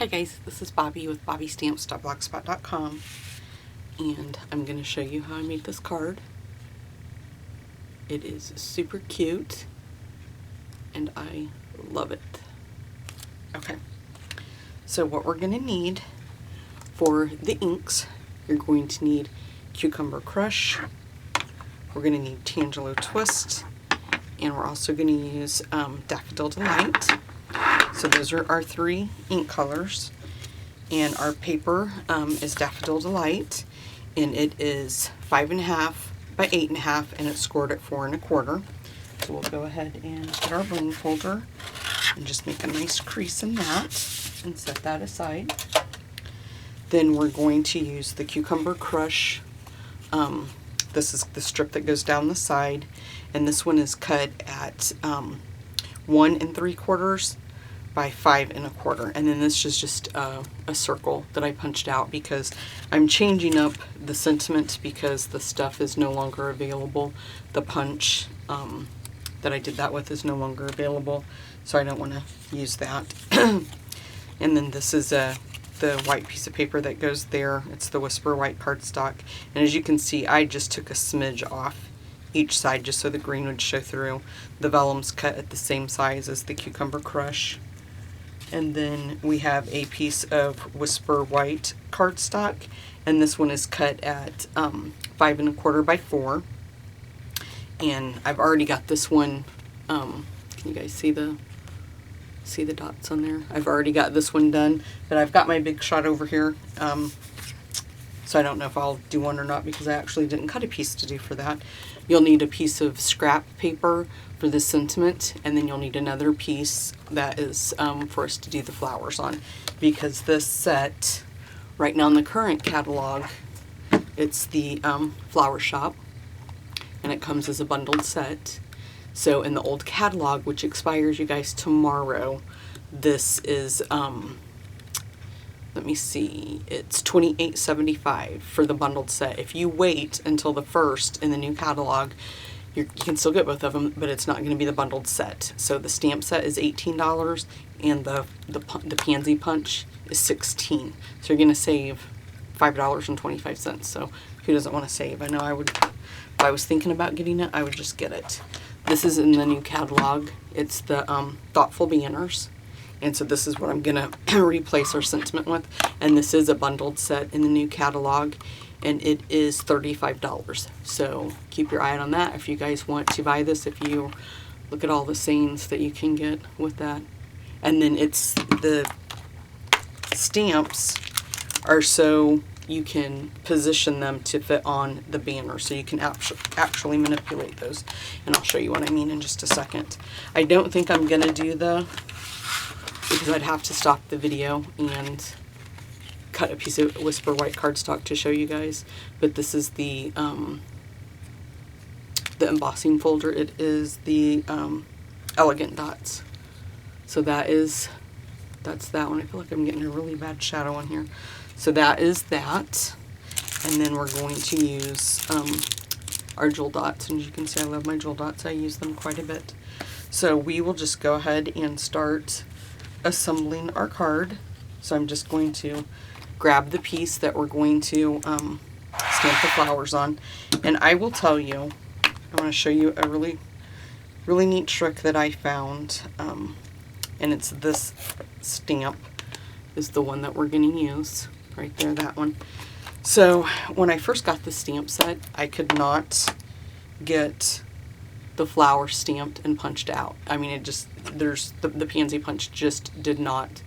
guys, this is Bobby with bobbystamps.blogspot.com, and I'm going to show you how I made this card. It is super cute and I love it. Okay, so what we're going to need for the inks, you're going to need Cucumber Crush, we're going to need Tangelo Twist, and we're also going to use Daffodil Delight. So those are our three ink colors, and our paper is Daffodil Delight, and it is 5.5 by 8.5, and it's scored at 4 1/4. So we'll go ahead and get our bling folder and just make a nice crease in that and set that aside. Then we're going to use the Cucumber Crush. This is the strip that goes down the side, and this one is cut at 1 3/4 by 5 1/4, and then this is just a circle that I punched out because I'm changing up the sentiment because the stuff is no longer available. The punch that I did that with is no longer available, so I don't want to use that. And then this is the white piece of paper that goes there. It's the Whisper white cardstock, and as you can see, I just took a smidge off each side just so the green would show through. The Vellum's cut at the same size as the Cucumber Crush. And then we have a piece of Whisper white cardstock, and this one is cut at 5 1/4 by 4. And I've already got this one. Can you guys see the dots on there? I've already got this one done, but I've got my big shot over here. So I don't know if I'll do one or not because I actually didn't cut a piece to do for that. You'll need a piece of scrap paper for this sentiment, and then you'll need another piece that is for us to do the flowers on, because this set right now in the current catalog, it's the Flower Shop, and it comes as a bundled set. So in the old catalog, which expires, you guys, tomorrow, this is let me see, it's $28.75 for the bundled set. If you wait until the 1st in the new catalog, you can still get both of them, but it's not going to be the bundled set. So the stamp set is $18, and the Pansy Punch is $16. So you're going to save $5.25. So who doesn't want to save? I know I would. If I was thinking about getting it, I would just get it. This is in the new catalog. It's the Thoughtful Banners. And so this is what I'm going to replace our sentiment with. And this is a bundled set in the new catalog, and it is $35. So keep your eye out on that if you guys want to buy this, if you look at all the sayings that you can get with that. And then it's the stamps are so you can position them to fit on the banner, so you can actually manipulate those. And I'll show you what I mean in just a second. I don't think I'm going to do because I'd have to stop the video and cut a piece of Whisper white cardstock to show you guys. But this is the embossing folder. It is the Elegant Dots. So that's that one. I feel like I'm getting a really bad shadow on here. So that is that. And then we're going to use our jewel dots. And as you can see, I love my jewel dots. I use them quite a bit. So we will just go ahead and start assembling our card. So I'm just going to grab the piece that we're going to stamp the flowers on, and I will tell you, I want to show you a really neat trick that I found, and it's this stamp is the one that we're going to use right there, that one. So when I first got the stamp set, I could not get the flower stamped and punched out. I mean, it just, the Pansy Punch just did not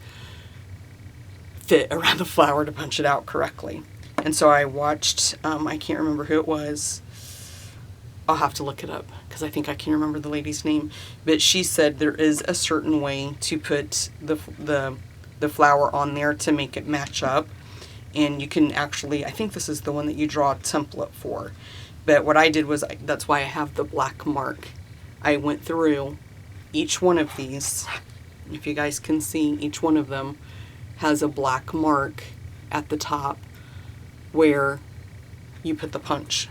fit around the flower to punch it out correctly. And so I watched, I can't remember who it was. I'll have to look it up because I think I can remember the lady's name. But she said there is a certain way to put the flower on there to make it match up. And you can actually, I think this is the one that you draw a template for. But what I did was, that's why I have the black mark. I went through each one of these. If you guys can see, each one of them has a black mark at the top where you put the punch.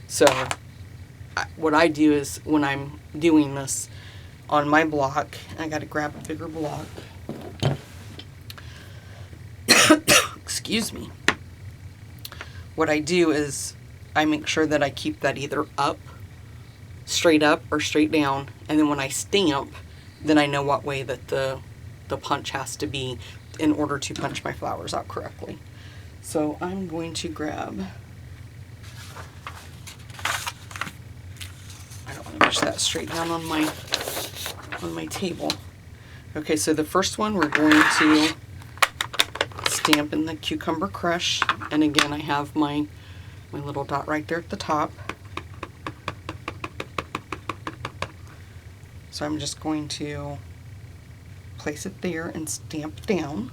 So what I do is, when I'm doing this on my block, I got to grab a bigger block. excuse me, what I do is I make sure that I keep that either straight up or straight down, and then when I stamp, then I know what way that the punch has to be in order to punch my flowers out correctly. So I'm going to grab, I don't want to push that straight down on my table. Okay, so the first one we're going to stamp in the Cucumber Crush, and again I have my little dot right there at the top. So I'm just going to place it there and stamp down.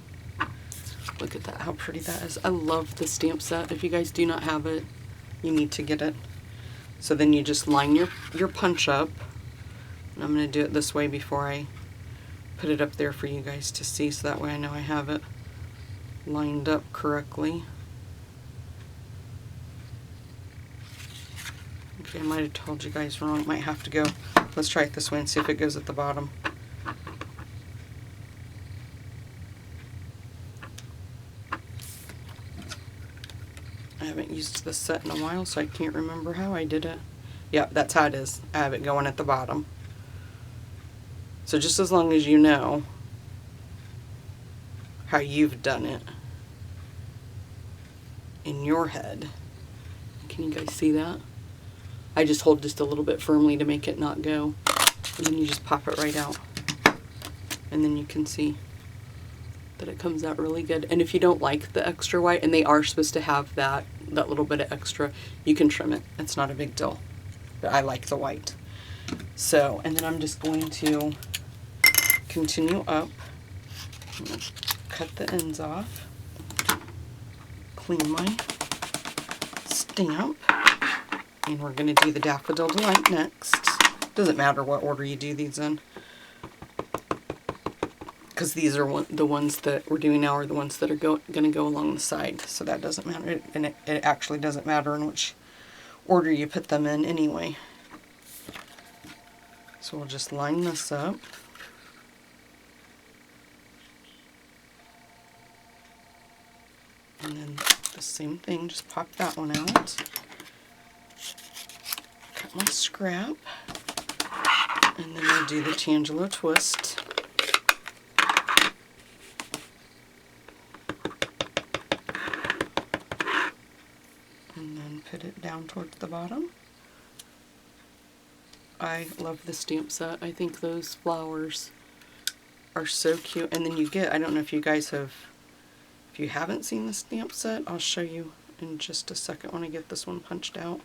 Look at that, how pretty that is. I love the stamp set. If you guys do not have it, you need to get it. So then you just line your punch up. And I'm going to do it this way before I put it up there for you guys to see, so that way I know I have it lined up correctly. Okay, I might have told you guys wrong. It might have to go. Let's try it this way and see if it goes at the bottom. I haven't used this set in a while, so I can't remember how I did it. Yeah, that's how it is. I have it going at the bottom. So just as long as you know how you've done it in your head. Can you guys see that? I just hold just a little bit firmly to make it not go. And then you just pop it right out. And then you can see that it comes out really good. And if you don't like the extra white, and they are supposed to have that little bit of extra, you can trim it. It's not a big deal. But I like the white. So, and then I'm just going to continue up. I'm going to cut the ends off. Clean my stamp. And we're going to do the Daffodil Delight next. Doesn't matter what order you do these in, because these are the ones that we're doing now are the ones that are going to go along the side. So that doesn't matter. And it actually doesn't matter in which order you put them in anyway. So we'll just line this up. And then the same thing, just pop that one out. Cut my scrap. And then we'll do the Tangelo twist. And then put it down towards the bottom. I love the stamp set. I think those flowers are so cute. And then you get, I don't know if you guys have, if you haven't seen the stamp set, I'll show you in just a second when I get this one punched out.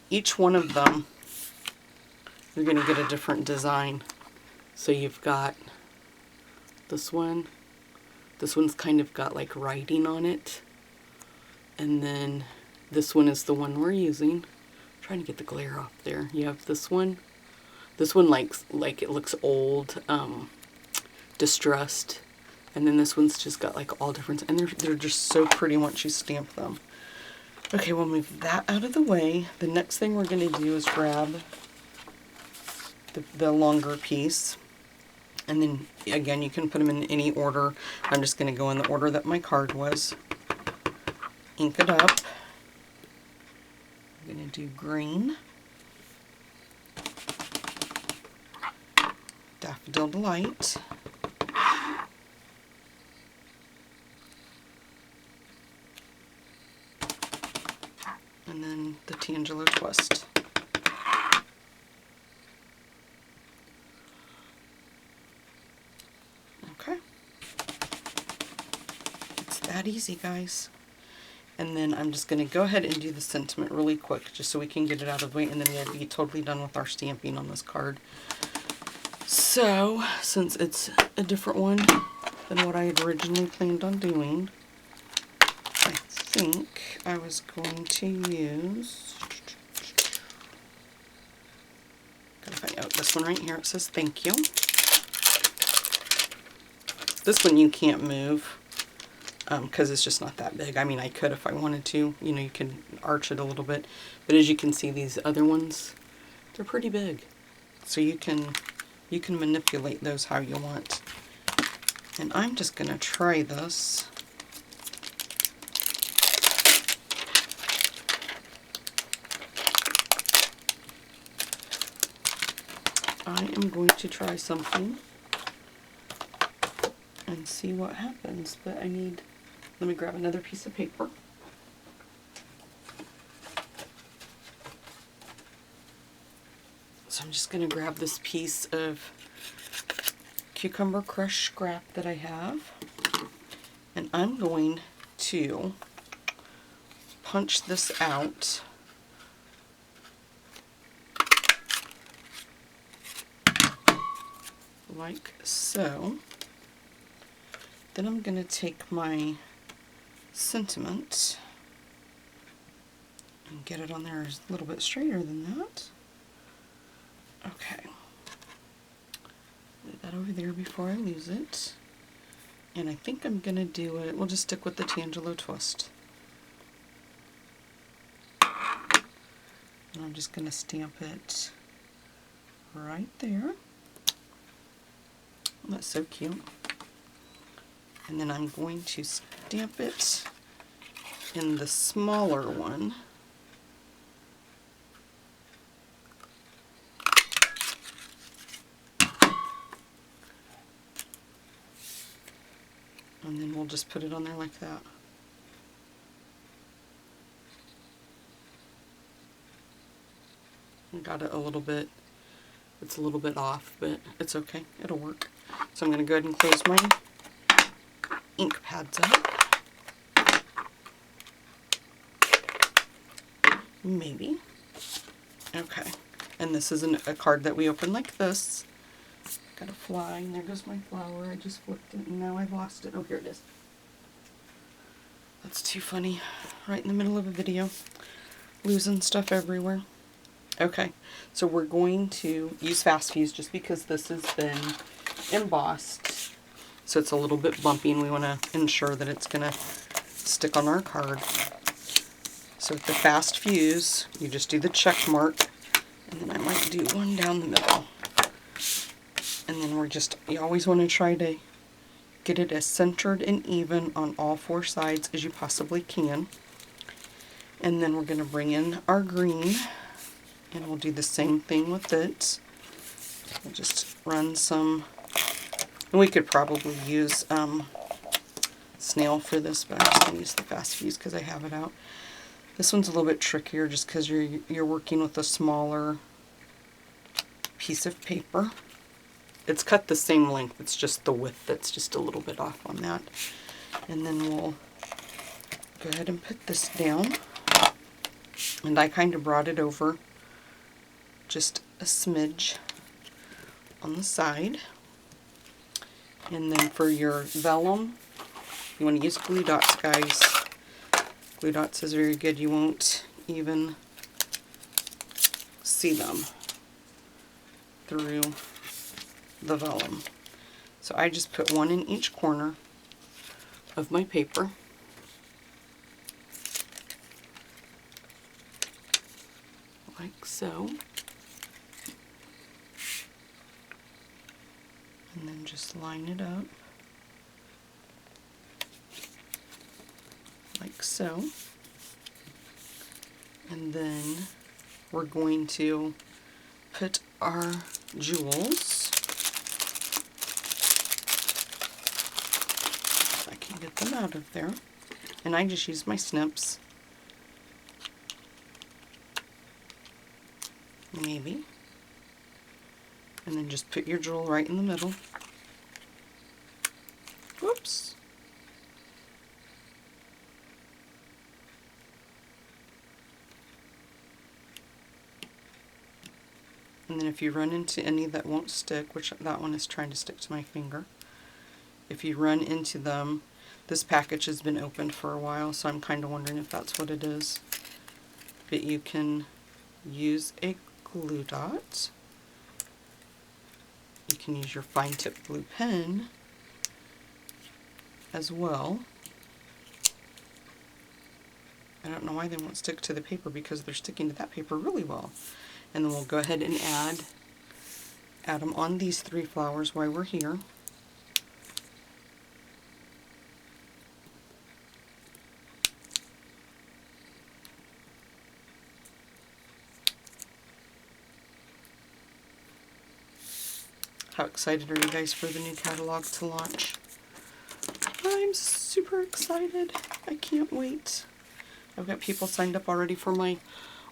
Each one of them, you're going to get a different design. So you've got this one. This one's kind of got like writing on it. And then this one is the one we're using. I'm trying to get the glare off there. You have this one. This one like it looks old, distressed. And then this one's just got like all different, and they're just so pretty once you stamp them. Okay, we'll move that out of the way. The next thing we're going to do is grab the longer piece. And then, again, you can put them in any order. I'm just going to go in the order that my card was. Ink it up. I'm going to do green. Daffodil Delight. And then the Tangelo twist. Okay. It's that easy, guys. And then I'm just going to go ahead and do the sentiment really quick, just so we can get it out of the way, and then we'll be totally done with our stamping on this card. So, since it's a different one than what I had originally planned on doing, I think I was going to use, gotta find out this one right here. It says thank you. This one you can't move because it's just not that big. I mean, I could if I wanted to. You know, you can arch it a little bit, but as you can see, these other ones, they're pretty big. So you can manipulate those how you want. And I'm just gonna try this I am going to try something and see what happens, but let me grab another piece of paper. So I'm just going to grab this piece of cucumber crush scrap that I have, and I'm going to punch this out like so. Then I'm going to take my sentiment and get it on there a little bit straighter than that. Okay. Lay that over there before I lose it. And I think I'm going to do it, we'll just stick with the Tangelo twist. And I'm just going to stamp it right there. That's so cute. And then I'm going to stamp it in the smaller one. And then we'll just put it on there like that. I got it a little bit, it's a little bit off, but it's okay, it'll work. So I'm going to go ahead and close my ink pads up. Maybe. Okay. And this is a card that we open like this. Got a fly, and there goes my flower. I just flipped it, and now I've lost it. Oh, here it is. That's too funny. Right in the middle of a video. Losing stuff everywhere. Okay, so we're going to use Fast Fuse just because this has been embossed. So it's a little bit bumpy, and we want to ensure that it's going to stick on our card. So with the Fast Fuse, you just do the check mark, and then I might do one down the middle. And then you always want to try to get it as centered and even on all four sides as you possibly can. And then we're going to bring in our green, and we'll do the same thing with it. We'll just run some, and we could probably use snail for this, but I'm just going to use the Fast Fuse because I have it out. This one's a little bit trickier just because you're working with a smaller piece of paper. It's cut the same length, it's just the width that's just a little bit off on that. And then we'll go ahead and put this down. And I kind of brought it over just a smidge on the side. And then for your vellum, you want to use glue dots, guys. Glue dots is very good. You won't even see them through the vellum. So I just put one in each corner of my paper. Like so. And then just line it up. Like so. And then we're going to put our jewels. I can get them out of there. And I just use my snips. Maybe. And then just put your jewel right in the middle. Whoops. And then if you run into any that won't stick, which that one is trying to stick to my finger, if you run into them, this package has been opened for a while, so I'm kind of wondering if that's what it is. But you can use a glue dot. You can use your fine tip blue pen as well. I don't know why they won't stick to the paper because they're sticking to that paper really well. And then we'll go ahead and add them on these three flowers while we're here. How excited are you guys for the new catalog to launch? I'm super excited. I can't wait. I've got people signed up already for my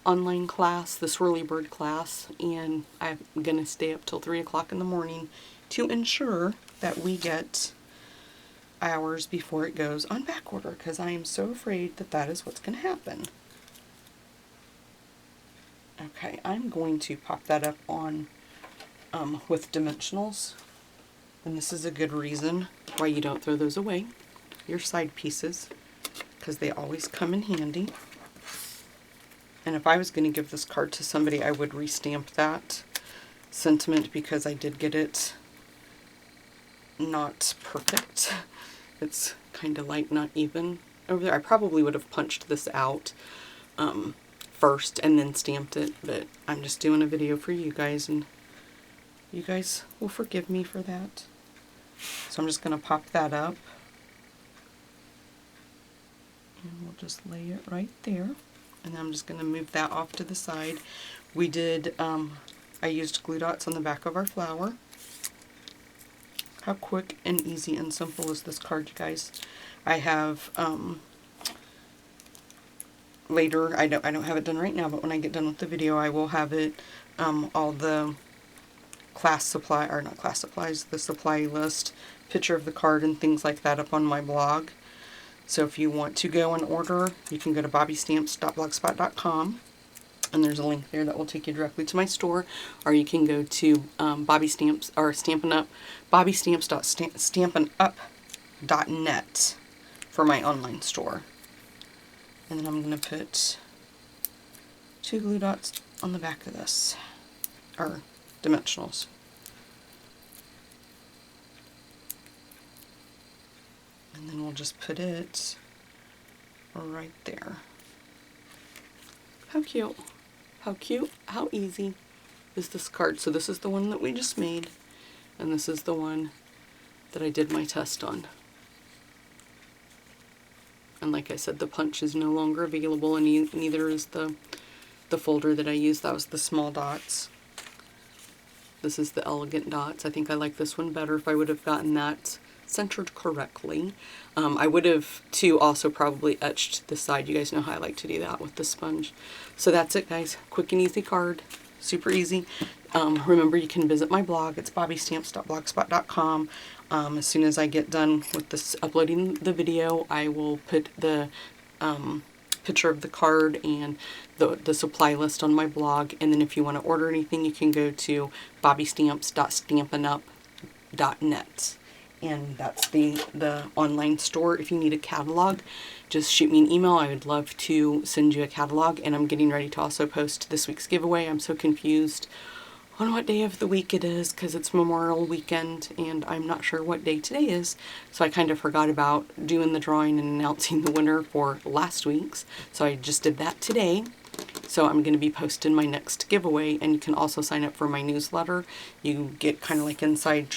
online class, this early bird class, and I'm going to stay up till 3 o'clock in the morning to ensure that we get hours before it goes on back order, because I am so afraid that that is what's going to happen. Okay, I'm going to pop that up on with dimensionals, and this is a good reason why you don't throw those away, your side pieces, because they always come in handy. And if I was going to give this card to somebody, I would restamp that sentiment, because I did get it not perfect. It's kind of like not even over there. I probably would have punched this out first and then stamped it, but I'm just doing a video for you guys, and you guys will forgive me for that. So I'm just going to pop that up, and we'll just lay it right there. And I'm just going to move that off to the side. We did, I used glue dots on the back of our flower. How quick and easy and simple is this card, you guys? I have, later, I don't have it done right now, but when I get done with the video, I will have it, all the class supply, or not class supplies, the supply list, picture of the card and things like that up on my blog. So if you want to go and order, you can go to bobbystamps.blogspot.com, and there's a link there that will take you directly to my store, or you can go to Bobby Stamps, or Stampin' Up, bobbystamps.stampinup.net for my online store. And then I'm going to put 2 glue dots on the back of this, or dimensionals. And then we'll just put it right there. How cute. How cute, how easy is this card? So this is the one that we just made, and this is the one that I did my test on. And like I said, the punch is no longer available, and neither is the folder that I used. That was the small dots. This is the elegant dots. I think I like this one better. If I would have gotten that centered correctly. I would have too also probably etched the side. You guys know how I like to do that with the sponge. So that's it, guys. Quick and easy card. Super easy. Remember, you can visit my blog. It's bobbystamps.blogspot.com. As soon as I get done with this uploading the video, I will put the picture of the card and the supply list on my blog. And then if you want to order anything, you can go to bobbystamps.stampinup.net. And that's the online store. If you need a catalog, just shoot me an email. I would love to send you a catalog. And I'm getting ready to also post this week's giveaway. I'm so confused on what day of the week it is, because it's Memorial Weekend and I'm not sure what day today is. So I kind of forgot about doing the drawing and announcing the winner for last week's. So I just did that today. So I'm going to be posting my next giveaway, and you can also sign up for my newsletter. You get kind of like inside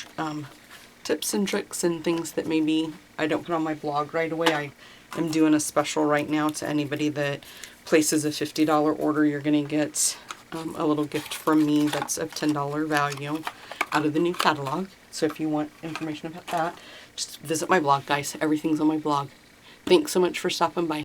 tips and tricks and things that maybe I don't put on my blog right away. I am doing a special right now to anybody that places a $50 order. You're going to get a little gift from me that's of $10 value out of the new catalog. So if you want information about that, just visit my blog, guys. Everything's on my blog. Thanks so much for stopping by.